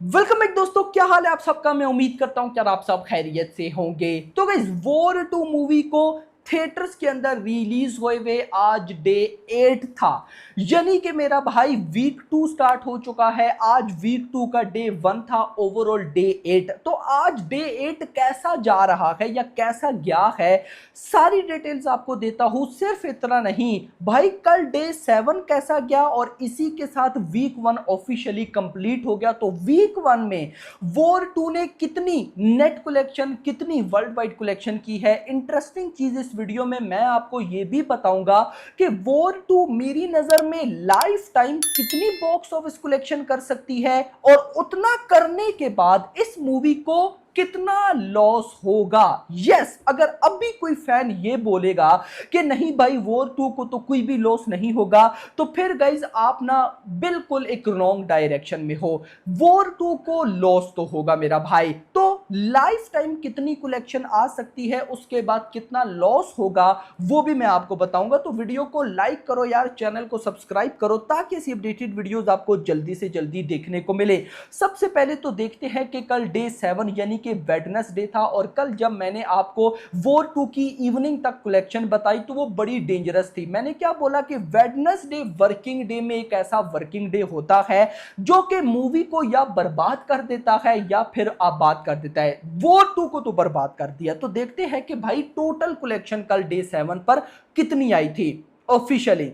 Welcome back दोस्तों, क्या हाल है आप सबका। मैं उम्मीद करता हूं कि आप सब खैरियत से होंगे। तो गाइस, वॉर 2 मूवी को थिएटर्स के अंदर रिलीज हुए हुए आज डे 8 था, यानी कि मेरा भाई वीक 2 स्टार्ट हो चुका है। आज वीक 2 का डे 1 था, ओवरऑल डे 8। तो आज डे 8 कैसा जा रहा है या कैसा गया है, सारी डिटेल्स आपको देता हूं। सिर्फ इतना नहीं भाई, कल डे 7 कैसा गया और इसी के साथ वीक 1 ऑफिशियली कंप्लीट हो गया। तो वीक 1 में वॉर 2 ने कितनी नेट कलेक्शन, कितनी वर्ल्ड वाइड कलेक्शन की है, इंटरेस्टिंग चीज इस वीडियो में मैं आपको यह भी बताऊंगा कि वॉर 2 मेरी नजर में लाइफ टाइम कितनी बॉक्स ऑफिस कलेक्शन कर सकती है और उतना करने के बाद इस मूवी को कितना लॉस होगा। यस, अगर अब भी कोई फैन ये बोलेगा कि नहीं भाई वॉर 2 को तो कोई भी लॉस नहीं होगा, तो फिर गाइज आप ना बिल्कुल एक रॉन्ग डायरेक्शन में हो। वॉर 2 को लॉस तो होगा मेरा भाई। तो लाइफ टाइम कितनी कलेक्शन आ सकती है, उसके बाद कितना लॉस होगा, वो भी मैं आपको बताऊंगा। तो वीडियो को लाइक करो यार, चैनल को सब्सक्राइब करो ताकि ऐसी अपडेटेड वीडियोस आपको जल्दी से जल्दी देखने को मिले। सबसे पहले तो देखते हैं कि कल डे 7 यानी कि वेडनेसडे था, और कल जब मैंने आपको वॉर 2 की इवनिंग तक कलेक्शन बताई तो वो बड़ी डेंजरस थी। मैंने क्या बोला कि वेडनेसडे वर्किंग डे में एक ऐसा वर्किंग डे होता है जो कि मूवी को या बर्बाद कर देता है या फिर आबाद कर देता है। वॉर 2 को तो बर्बाद कर दिया। तो देखते हैं कि भाई टोटल कलेक्शन कल डे 7 पर कितनी आई थी ऑफिशियली।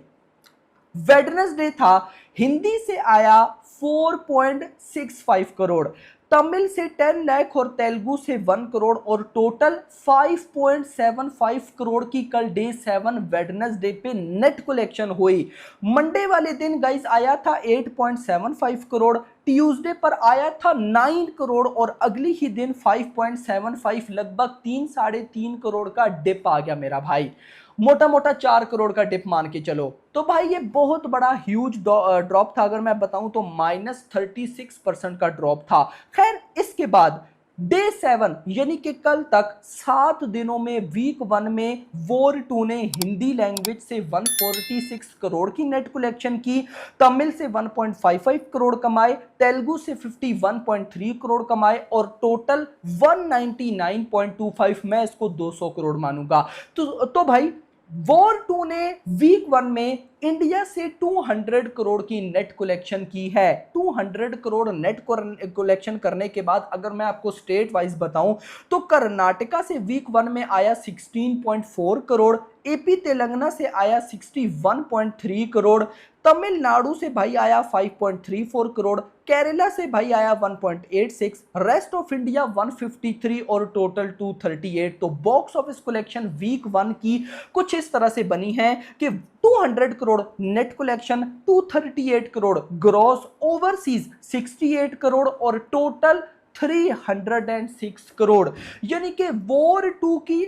वेडनेसडे था, हिंदी से आया 4.65 करोड़, तमिल से 10 लाख और तेलुगु से 1 करोड़, और टोटल 5.75 करोड़ की कल डे 7 वेडनेसडे पे नेट कलेक्शन हुई। मंडे वाले दिन गाइस आया था 8.75 करोड़, ट्यूसडे पर आया था 9 करोड़, और अगली ही दिन 5.75, लगभग 3-3.5 करोड़ का डिप आ गया मेरा भाई। मोटा मोटा 4 करोड़ का डिप मान के चलो। तो भाई ये बहुत बड़ा ह्यूज ड्रॉप था। अगर मैं बताऊं तो -36% का ड्रॉप था। खैर, इसके बाद डे 7 यानी कि कल तक 7 दिनों में वीक 1 में वॉर 2 ने हिंदी लैंग्वेज से 146 करोड़ की नेट कलेक्शन की, तमिल से 1.55 करोड़ कमाए, तेलुगु से 51.3 करोड़ कमाए, और टोटल 199.25, मैं इसको 200 करोड़ मानूंगा। तो भाई वॉर 2 ने वीक 1 में इंडिया से 200 करोड़ की नेट कलेक्शन की है। 200 करोड़ नेट कलेक्शन करने के बाद अगर मैं आपको स्टेट वाइज बताऊं तो कर्नाटका से वीक 1 में आया 16.4 करोड़, एपी तेलंगाना से आया 61.3 करोड़, तमिलनाडु से भाई आया 5.34 करोड़, केरला से भाई आया 1.86, रेस्ट ऑफ इंडिया 153 और टोटल 238। तो बॉक्स ऑफिस कलेक्शन वीक 1 की कुछ इस तरह से बनी है कि 200 crore net collection, 238 crore gross, overseas 68 crore, और टोटल 306 करोड़। यानी कि वॉर 2 की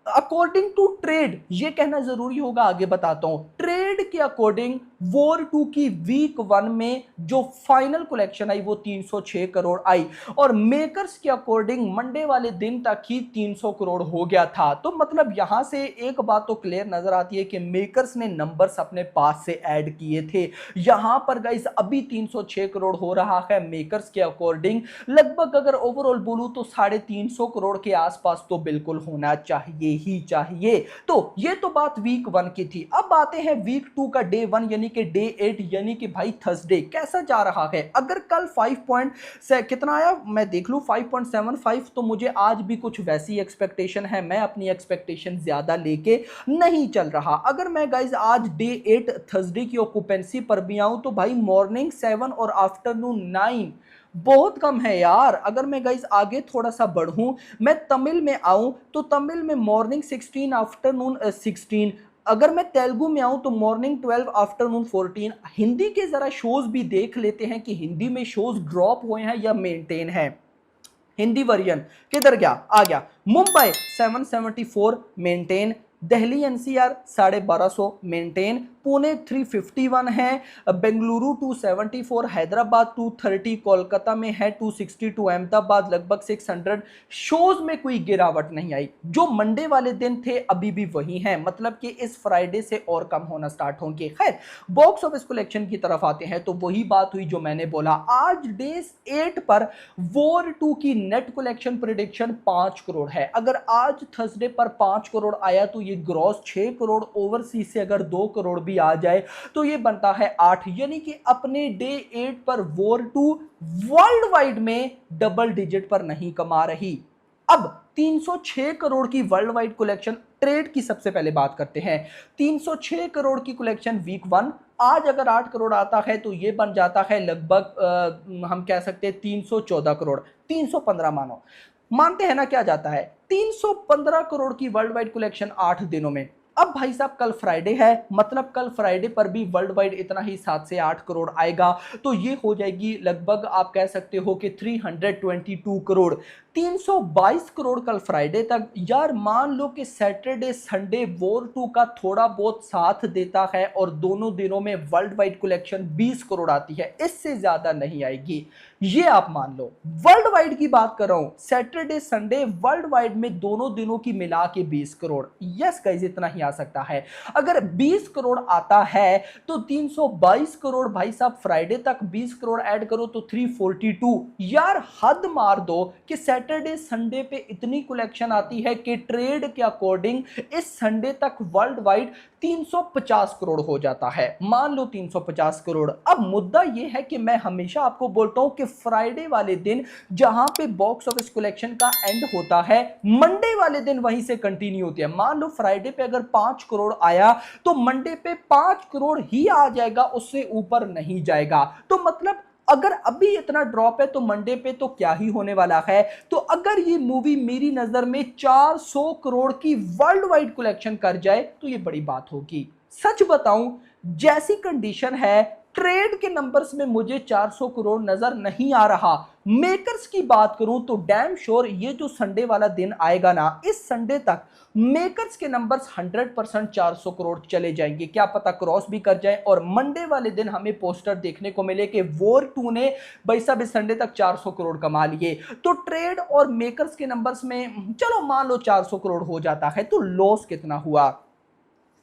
अकॉर्डिंग टू ट्रेड, ये कहना जरूरी होगा, आगे बताता हूं, ट्रेड के अकॉर्डिंग वॉर 2 की वीक 1 में जो फाइनल कलेक्शन आई वो 306 करोड़ आई, और मेकर्स के अकॉर्डिंग मंडे वाले दिन तक ही 300 करोड़ हो गया था। तो मतलब यहां से एक बात तो क्लियर नजर आती है कि मेकर्स ने नंबर्स अपने पास से ऐड किए थे। यहां पर गाइस अभी 306 करोड़ हो रहा है मेकर्स के अकॉर्डिंग। लगभग अगर ओवरऑल बोलूं तो 350 करोड़ के आसपास तो बिल्कुल होना चाहिए ही चाहिए। तो ये तो बात वीक 1 की थी। अब आते हैं वीक 2 का डे 1 यानी कि डे 8 यानी कि भाई थर्सडे कैसा जा रहा है। अगर कल 5 पॉइंट से कितना आया मैं देख लूं, 5.75, तो मुझे आज भी कुछ वैसी एक्सपेक्टेशन है। मैं अपनी एक्सपेक्टेशन ज्यादा लेके नहीं चल रहा। अगर मैं गाइज आज डे 8 थर्सडे की ऑक्यूपेंसी पर भी आऊं तो भाई मॉर्निंग 7 और आफ्टरनून 9 बहुत कम है यार। अगर मैं गाइस आगे थोड़ा सा बढ़ूं, मैं तमिल में आऊं तो तमिल में मॉर्निंग 16 आफ्टरनून 16, अगर मैं तेलुगु में आऊं तो मॉर्निंग 12 आफ्टरनून 14। हिंदी के जरा शोज भी देख लेते हैं कि हिंदी में शोज ड्रॉप हुए हैं या मेंटेन है। हिंदी वर्जन किधर गया, आ गया। Mumbai 774 maintain, Delhi NCR 1250 maintain, Pune 351 है, बेंगलुरु 274, हैदराबाद 230, कोलकाता में है 262, अहमदाबाद लगभग 600। शोज में कोई गिरावट नहीं आई। जो मंडे वाले दिन थे अभी भी वही हैं, मतलब कि इस फ्राइडे से और कम होना स्टार्ट होंगे। खैर, बॉक्स ऑफिस कलेक्शन की तरफ आते हैं तो वही बात हुई जो मैंने बोला। आज डे 8 पर वॉर 2 की नेट कलेक्शन प्रेडिक्शन 5 करोड़ है। अगर आज थर्सडे पर 5 करोड़ आया तो ये ग्रॉस 6 करोड़, ओवरसीज से अगर 2 करोड़ भी आ जाए तो ये बनता है 8, यानी कि अपने डे 8 पर वॉर 2 वर्ल्ड वाइड में डबल डिजिट पर नहीं कमा रही। अब 306 करोड़ की वर्ल्ड वाइड कलेक्शन, ट्रेड की सबसे पहले बात करते हैं। 306 करोड़ की कलेक्शन वीक 1, आज अगर 8 करोड़ आता है तो ये बन जाता है लगभग हम कह सकते हैं 314 करोड़, 315 मानते हैं ना, क्या जाता है 315 करोड़ की वर्ल्ड वाइड कलेक्शन 8 दिनों में। अब भाई साहब कल फ्राइडे है, मतलब कल फ्राइडे पर भी वर्ल्ड वाइड इतना ही 7 से 8 करोड़ आएगा, तो ये हो जाएगी लगभग आप कह सकते हो कि 322 करोड़, 322 करोड़ कल फ्राइडे तक। यार मान लो कि सैटरडे संडे वॉर 2 का थोड़ा बहुत साथ देता है और दोनों दिनों में वर्ल्ड वाइड कलेक्शन 20 करोड़ आती है, इससे ज्यादा नहीं आएगी, ये आप मान लो। वर्ल्ड वाइड की बात कर रहा हूं, सैटरडे संडे वर्ल्ड वाइड में दोनों दिनों की मिला के 20 करोड़, यस गाइस इतना ही आ सकता है। अगर 20 करोड़ आता है तो 322 करोड़ भाई साहब फ्राइडे तक 20 करोड़ ऐड करो तो 342। यार हद मार दो कि सैटरडे संडे पे इतनी कलेक्शन आती है कि ट्रेड के अकॉर्डिंग इस संडे तक वर्ल्ड वाइड 350 करोड़ हो जाता है, मान लो 350 करोड़। अब मुद्दा यह है कि मैं हमेशा आपको बोलता हूं कि फ्राइडे वाले दिन जहां पे बॉक्स ऑफिस कलेक्शन का एंड होता है, मंडे वाले दिन वहीं से कंटिन्यू होती है। मान लो फ्राइडे पे अगर 5 करोड़ आया तो मंडे पे 5 करोड़ ही आ जाएगा, उससे ऊपर नहीं जाएगा। तो मतलब अगर अभी इतना ड्रॉप है तो मंडे पे तो क्या ही होने वाला है। तो अगर ये मूवी मेरी नजर में 400 करोड़ की वर्ल्ड वाइड कलेक्शन कर जाए तो ये बड़ी बात होगी। सच बताऊं, जैसी कंडीशन है ट्रेड के नंबर्स में मुझे 400 करोड़ नजर नहीं आ रहा। मेकर्स की बात करूं तो डैम श्योर ये जो संडे वाला दिन आएगा ना, इस संडे तक मेकर्स के नंबर्स 100% 400 करोड़ चले जाएंगे, क्या पता क्रॉस भी कर जाए और मंडे वाले दिन हमें पोस्टर देखने को मिले कि वॉर 2 ने भाई साहब इस संडे तक 400 करोड़ कमा लिए। तो ट्रेड और मेकर्स के नंबर्स में चलो मान लो 400 करोड़ हो जाता है, तो लॉस कितना हुआ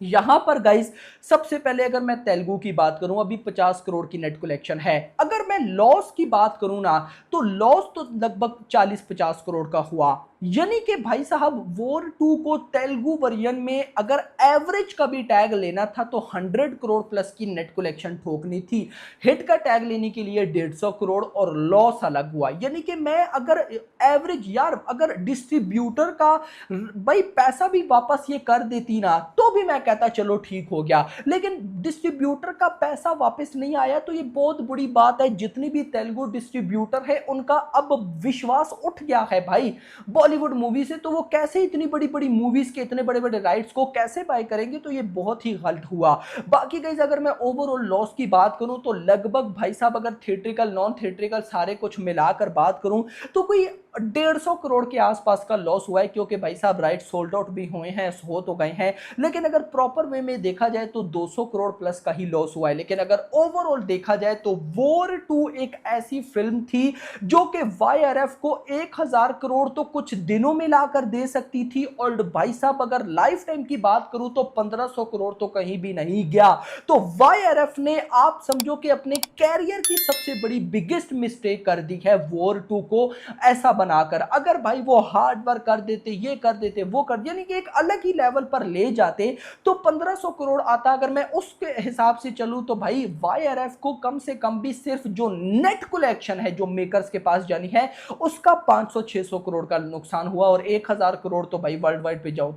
यहां पर गाइस। सबसे पहले अगर मैं तेलुगु की बात करूं, अभी 50 करोड़ की नेट कलेक्शन है। अगर मैं लॉस की बात करूं ना, तो लॉस तो लगभग 40-50 करोड़ का हुआ, यानी कि भाई साहब वॉर 2 को तेलुगु वर्जन में अगर एवरेज का भी टैग लेना था तो 100 करोड़ प्लस की नेट कलेक्शन ठोकनी थी। हिट का टैग लेने के लिए 150 करोड़ और लॉस अलग हुआ, यानी कि मैं अगर एवरेज, यार अगर डिस्ट्रीब्यूटर का भाई पैसा भी वापस ये कर देती ना तो भी मैं कहता चलो ठीक हो गया, लेकिन डिस्ट्रीब्यूटर का पैसा वापस नहीं आया तो ये बहुत बुरी बात है। जितनी भी तेलुगु डिस्ट्रीब्यूटर है उनका अब विश्वास उठ गया है भाई बॉलीवुड मूवी से, तो वो कैसे इतनी बड़ी बड़ी मूवीज के इतने बड़े बड़े राइट्स को कैसे बाय करेंगे, तो ये बहुत ही गलत हुआ। बाकी गाइस अगर मैं ओवरऑल लॉस की बात करूं तो लगभग भाई साहब अगर थिएट्रिकल नॉन थिएट्रिकल सारे कुछ मिलाकर बात करूं तो कोई 150 करोड़ के आसपास का लॉस हुआ है, क्योंकि भाई साहब राइट सोल्ड आउट भी हुए हैं, हो तो गए हैं, लेकिन अगर प्रॉपर वे में देखा जाए तो 200 करोड़ प्लस का ही लॉस हुआ है। लेकिन अगर ओवरऑल देखा जाए तो वॉर 2 एक ऐसी फिल्म थी जो कि वाईआरएफ को 1000 करोड़ तो कुछ दिनों में लाकर दे सकती थी, और भाई साहब अगर लाइफ टाइम की बात करूं तो 1500 करोड़ तो कहीं भी नहीं गया। तो वाईआरएफ ने आप समझो कि अपने कैरियर की सबसे बड़ी बिगेस्ट मिस्टेक कर दी है वॉर 2 को ऐसा बनाकर। अगर भाई वो हार्ड वर्क कर देते, ये कर देते, वो कर, यानी कि एक अलग ही लेवल पर ले जाते तो 1500 करोड़ आता। अगर मैं उसके हिसाब से चलूं तो भाई वाईआरएफ को कम से कम भी सिर्फ जो नेट कलेक्शन है जो मेकर्स के पास जानी है उसका 500-600 करोड़ का नुकसान हुआ, और 1000 करोड़ तो भाई वर्ल्ड वाइड पे जाओ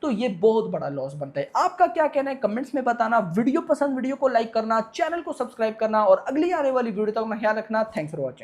तो ये बहुत बड़ा लॉस बनता है। आपका क्या कहना है कमेंट्स में बताना। वीडियो पसंद, वीडियो को लाइक करना, चैनल को सब्सक्राइब करना और अगली आने वाली वीडियो तक ख्याल रखना। Thanks for watching.